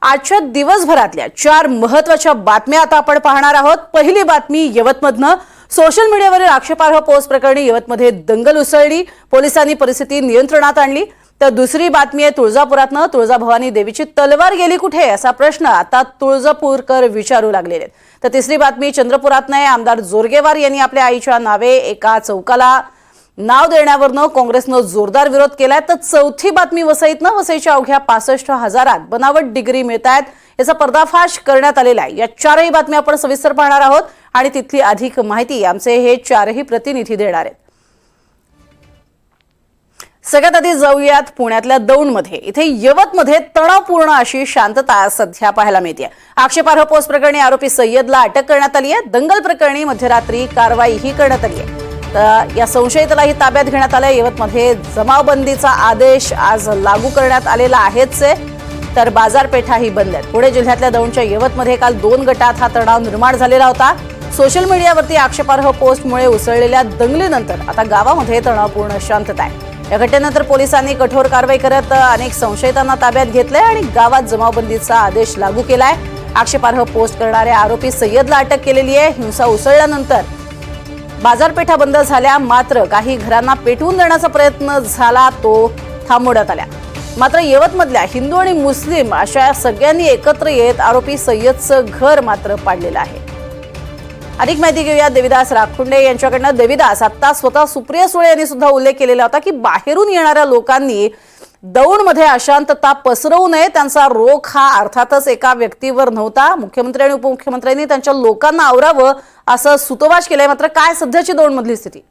आजच्या दिवसभरातल्या 4 महत्त्वाच्या बातम्या आता आपण पाहणार आहोत। पहिली बातमी यवतमधनं। सोशल मीडियावरील आक्षेपार्ह पोस्ट प्रकरणी यवतमध्ये दंगल उसळली, पोलिसांनी परिस्थिती नियंत्रणात आणली। तर दुसरी बातमी आहे तुळजापुरातनं। तुळजाभवानी देवीची तलवार गेली कुठे असा प्रश्न आता तुळजापूरकर विचारू लागलेले आहेत। तर तिसरी बातमी चंद्रपुरातनं आहे। आमदार जोरगेवार यांनी आपल्या आईच्या नावे एका चौकाला नाव देण्यावरनं काँग्रेसनं जोरदार विरोध केलाय। तर चौथी बातमी वसईतनं। वसईच्या अवघ्या 65,000 बनावट डिग्री मिळतायत याचा पर्दाफाश करण्यात आलेला आहे। या चारही बातम्या आपण सविस्तर पाहणार आहोत आणि तिथली अधिक माहिती आमचे हे चारही प्रतिनिधी देणार आहेत। सगळ्यात आधी जाऊयात पुण्यातल्या दौंडमध्ये। इथे यवतमध्ये तणावपूर्ण अशी शांतता सध्या पाहायला मिळते। आक्षेपार्ह पोस्ट प्रकरणी आरोपी सय्यदला अटक करण्यात आली आहे। दंगल प्रकरणी मध्यरात्री कारवाईही करण्यात आली आहे। तर या संशयितालाही ताब्यात घेण्यात आले। यवतमध्ये जमावबंदीचा आदेश आज लागू करण्यात आलेला आहेच। तर बाजारपेठाही बंद आहेत। पुणे जिल्ह्यातल्या दौंडच्या यवतमध्ये काल 2 गटात हा तणाव निर्माण झालेला होता। सोशल मीडियावरती आक्षेपार्ह पोस्टमुळे उसळलेल्या दंगलीनंतर आता गावामध्ये तणावपूर्ण शांतता आहे। या घटनेनंतर पोलिसांनी कठोर कारवाई करत अनेक संशयितांना ताब्यात घेतले आणि गावात जमावबंदीचा आदेश लागू केलाय। आक्षेपार्ह पोस्ट करणाऱ्या आरोपी सय्यदला अटक केलेली आहे। हिंसा उसळल्यानंतर बाजारपेठा बंद झाल्या, मात्र काही घरांना पेटवून देण्याचा प्रयत्न झाला, तो थांबवण्यात आला। मात्र यवतमधल्या हिंदू आणि मुस्लिम अशा सगळ्यांनी एकत्र येत आरोपी सय्यदचं घर मात्र पाडलेलं आहे। अधिक माहिती घेऊया देविदास राखुंडे यांच्याकडनं। देविदास, आता स्वतः सुप्रिया सुळे यांनी सुद्धा उल्लेख केलेला होता की बाहेरून येणाऱ्या लोकांनी दौंडमध्ये अशांतता पसरवू नये। त्यांचा रोख हा अर्थातच एका व्यक्तीवर नव्हता। मुख्यमंत्री आणि उपमुख्यमंत्र्यांनी त्यांच्या लोकांना आवरावं असं सुतोवाच केलंय। मात्र काय सध्याची दौंडमधली स्थिती?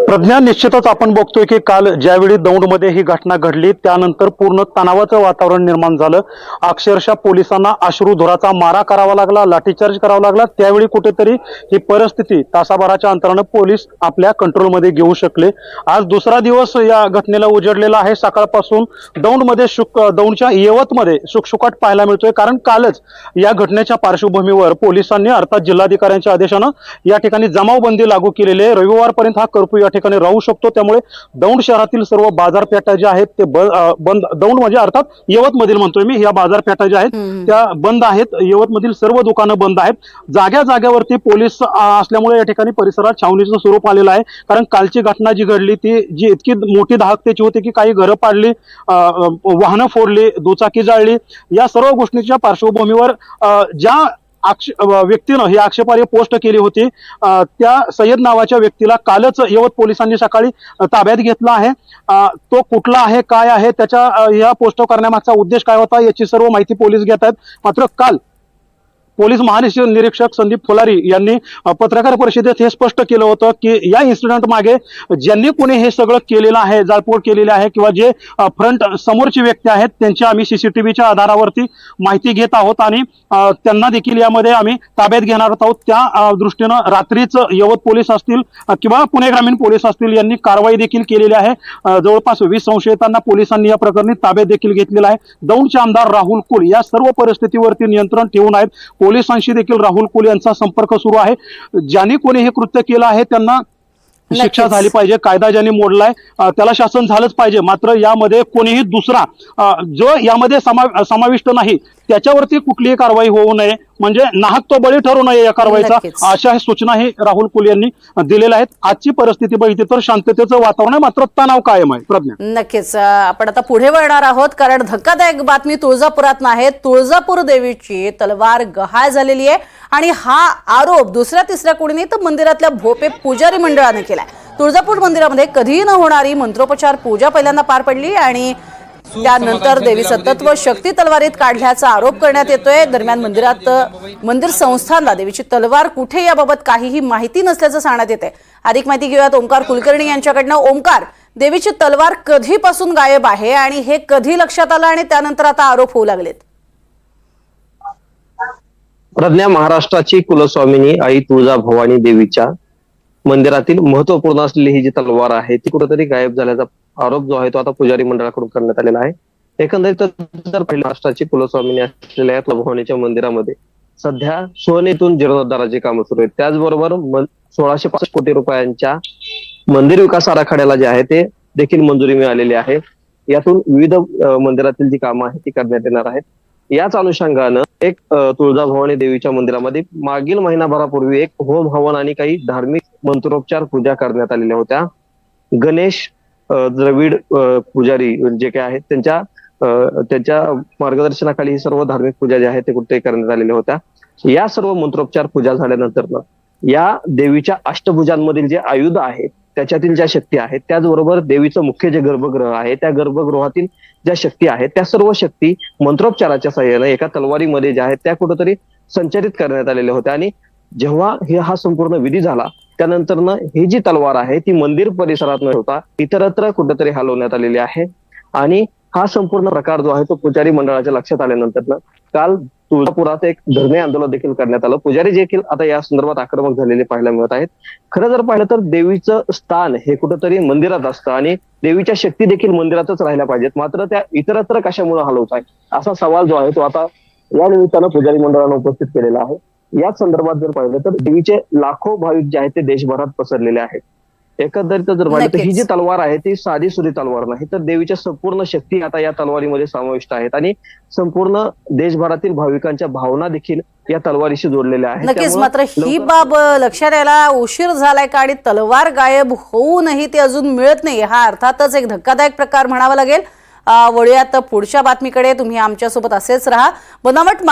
प्रज्ञा, निश्चितच आपण बघतोय की काल ज्यावेळी दौंडमध्ये ही घटना घडली त्यानंतर पूर्ण तणावाचं वातावरण निर्माण झालं। अक्षरशः पोलिसांना अश्रुधुराचा मारा करावा लागला, लाठीचार्ज करावा लागला। त्यावेळी कुठेतरी ही परिस्थिती तासाभराच्या अंतरानं पोलीस आपल्या कंट्रोलमध्ये घेऊ शकले। आज दुसरा दिवस या घटनेला उजडलेला आहे। सकाळपासून दौंडमध्ये दौंडच्या यवतमध्ये शुकशुकाट पाहायला मिळतोय, कारण कालच या घटनेच्या पार्श्वभूमीवर पोलिसांनी अर्थात जिल्हाधिकाऱ्यांच्या आदेशानं या ठिकाणी जमावबंदी लागू केलेली आहे। रविवारपर्यंत हा कर्फ्यू या ठिकाणी राहू शकतो। त्यामुळे दौंड शहरातील सर्व बाजारपेठा ज्या आहेत ते बंद, दौंड म्हणजे अर्थात यवतमधील म्हणतोय मी, या बाजारपेठा ज्या आहेत त्या बंद आहेत। यवतमधील सर्व दुकानं बंद आहेत। जाग्या जाग्यावरती पोलीस असल्यामुळे या ठिकाणी परिसरात छावणीचं स्वरूप आलेलं आहे। कारण कालची घटना जी घडली ती जी इतकी मोठी दाहकतेची होती की काही घरं पाडली, वाहनं फोडली, दुचाकी जाळली। या सर्व गोष्टींच्या पार्श्वभूमीवर ज्या व्यक्तीनं ही आक्षेपार्ह पोस्ट केली होती त्या सय्यद नावाच्या व्यक्तीला कालच यवत पोलिसांनी सकाळी ताब्यात घेतला आहे। तो कुठला आहे, काय आहे, त्याच्या या पोस्ट करण्यामागचा उद्देश काय होता याची सर्व माहिती पोलीस घेत आहेत। मात्र काल पोलीस महानिरीक्षक संदीप फुलारी यांनी पत्रकार परिषदेत हे स्पष्ट केलं होतं की या इन्सिडेंट मागे ज्यांनी कोणी हे सगळं केलेलं आहे, जाळपोळ केलेली आहे किंवा जे फ्रंट समोरची व्यक्ती आहेत त्यांची आम्ही सीसीटीव्हीच्या आधारावरती माहिती घेत आहोत आणि त्यांना देखील यामध्ये आम्ही ताब्यात घेणार आहोत। त्या दृष्टीनं रात्रीच यवत पोलीस असतील किंवा पुणे ग्रामीण पोलीस असतील यांनी कारवाई देखील केलेली आहे। जवळपास 20 संशयितांना पोलिसांनी या प्रकरणी ताब्यात देखील घेतलेला आहे। दौंडचे आमदार राहुल कुल या सर्व परिस्थितीवरती नियंत्रण ठेवून आहेत। पोलिसांशी देखील राहुल कुल यांचा संपर्क सुरू आहे। ज्यांनी कोणी हे कृत्य केलं आहे त्यांना शिक्षा झाली पाहिजे। कायदा ज्यांनी मोडलाय त्याला शासन झालंच पाहिजे। मात्र यामध्ये कोणीही दुसरा जो यामध्ये समाविष्ट नाही त्याच्यावरती कुठलीही कारवाई होऊ नये, म्हणजे नाहक तो बळी ठरू नये या कारवाईचा, अशा सूचनाही राहुल कुल यांनी दिलेल्या आहेत। आजची परिस्थिती बघितली तर शांततेचं वातावरण आहे, मात्र तणाव कायम आहे। प्रज्ञा, नक्कीच आपण आता पुढे वळणार आहोत, कारण धक्कादायक बातमी तुळजापुरात आहे। तुळजापूर देवीची तलवार गहाळ झालेली आहे आणि हा आरोप दुसऱ्या तिसऱ्या कोणी नाही तर मंदिरातल्या भोपे पुजारी मंडळाने केलाय। तुळजापूर मंदिरामध्ये कधीही न होणारी मंत्रोपचार पूजा पहिल्यांदा पार पडली आणि त्यानंतर देवीचं तत्व शक्ती तलवारीत काढल्याचा आरोप करण्यात येतोय। दरम्यान मंदिर संस्थानला देवीची तलवार कुठे याबाबत काहीही माहिती नसल्याचं सांगण्यात येते। अधिक माहिती घेऊयात ओमकार कुलकर्णी यांच्याकडनं। ओमकार, देवीची तलवार कधीपासून गायब आहे आणि हे कधी लक्षात आलं आणि त्यानंतर आता आरोप होऊ लागलेत? प्रज्ञा, महाराष्ट्राची कुलस्वामिनी आई तुळजाभवानी देवीच्या मंदिरातील महत्वपूर्ण असलेली ही जी तलवार आहे ती कुठेतरी गायब झाल्याचा आरोप जो आहे तो आता पुजारी मंडळाकडून करण्यात आलेला आहे। एकंदरीत जर महाराष्ट्राची कुलस्वामिनी असलेल्या तुळजाभवानीच्या मंदिरामध्ये सध्या सोनेतून जीर्णोद्धाराची कामं सुरू आहेत। त्याचबरोबर 1665 कोटी रुपयांच्या मंदिर विकास आराखड्याला जे आहे ते देखील मंजुरी मिळालेली आहे। यातून विविध मंदिरातील जी कामं आहेत ती करण्यात येणार आहेत. याच अनुषंगानं एक तुळजाभवानी देवीच्या मंदिरामध्ये मागील महिनाभरापूर्वी एक होम हवन आणि काही धार्मिक मंत्रोपचार पूजा करण्यात आलेल्या होत्या. गणेश द्रविड पुजारी जे काही आहेत त्यांच्या मार्गदर्शनाखाली ही सर्व धार्मिक पूजा ज्या आहेत ते कुठे करण्यात आलेल्या होत्या. या सर्व मंत्रोपचार पूजा झाल्यानंतर या देवीच्या अष्टभुजांमधील जे आयुध आहेत त्याच्यातील ज्या शक्ती आहेत, त्याचबरोबर देवीचं मुख्य जे गर्भगृह आहे त्या गर्भगृहातील ज्या शक्ती आहेत त्या सर्व शक्ती मंत्रोपचाराच्या सहाय्याने एका तलवारीमध्ये ज्या आहेत त्या कुठेतरी संचरित करण्यात आलेल्या होत्या. आणि जेव्हा हा संपूर्ण विधी झाला त्यानंतर ही जी तलवार आहे ती मंदिर परिसरात न होता इतरत्र कुठेतरी हलवण्यात आलेली आहे. आणि हा संपूर्ण प्रकार जो आहे तो पुजारी मंडळाच्या लक्षात आल्यानंतर काल तुळजापुरात एक धरणे आंदोलन देखील करण्यात आलं. पुजारी देखील आता या संदर्भात आक्रमक झालेले पाहायला मिळत आहेत. खरं जर पाहिलं तर देवीचं स्थान हे कुठंतरी मंदिरात असतं आणि देवीच्या शक्ती देखील मंदिरातच राहिल्या पाहिजेत, मात्र त्या इतरत्र कशामुळे हलवत आहे असा सवाल जो आहे तो आता या निमित्तानं पुजारी मंडळानं उपस्थित केलेला आहे. याच संदर्भात जर पाहिलं तर देवीचे लाखो भाविक जे आहेत ते देशभरात पसरलेले आहेत. एकंदरीत जर पाहिलं तर ही जी तलवार आहे ती साधी सुधी तलवार नाही तर देवीच्या संपूर्ण शक्ती आता या तलवारीमध्ये समाविष्ट आहेत आणि संपूर्ण देशभरातील भाविकांच्या भावना देखील या तलवारीशी जोडलेल्या आहेत. नक्कीच. मात्र ही बाब लक्षात यायला उशीर झालाय का आणि तलवार गायब होऊनही ती अजून मिळत नाही, हा अर्थातच एक धक्कादायक प्रकार म्हणावा लागेल. वळूयात पुढच्या बातमीकडे. तुम्ही आमच्यासोबत असेच राहा. बनावट